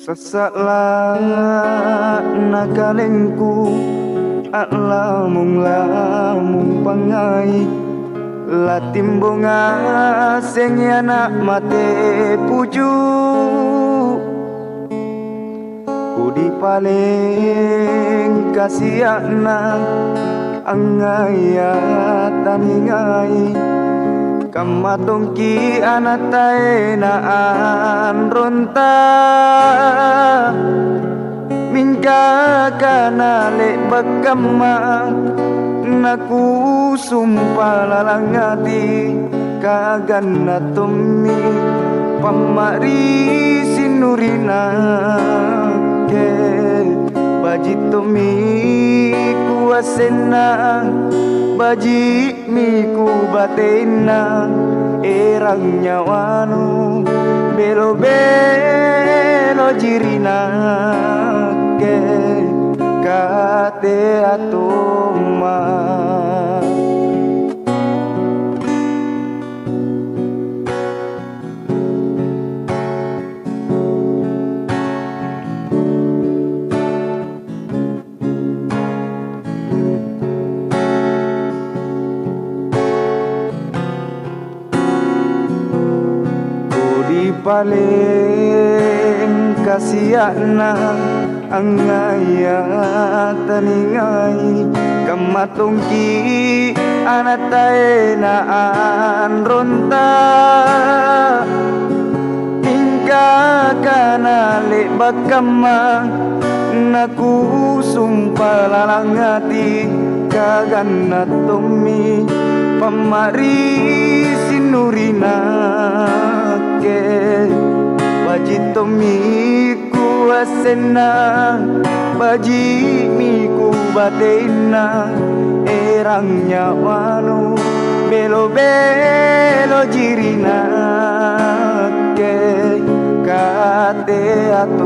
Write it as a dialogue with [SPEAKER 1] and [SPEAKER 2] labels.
[SPEAKER 1] Sasaklah nakalengku at lamong pangai latimbunga sing anak mate puju kudi paling kasiana angaya taningai kamatongki anatai naan ronta mingga kana le bakama naku sumpah lalangati kagana tomi pamari sinurina ke baji tomi kuasena baji miku batena erang nyawanu belo belo jirina ke kate atoma paling kasiana angaya taningai kamatongki anatai naan ronta hingga kana le bakama naku sumpah lalangati kagana tomi pamari sinurina baji tomi kuasena baji miku batena erang nyawanu belo belo jirina ke kate ato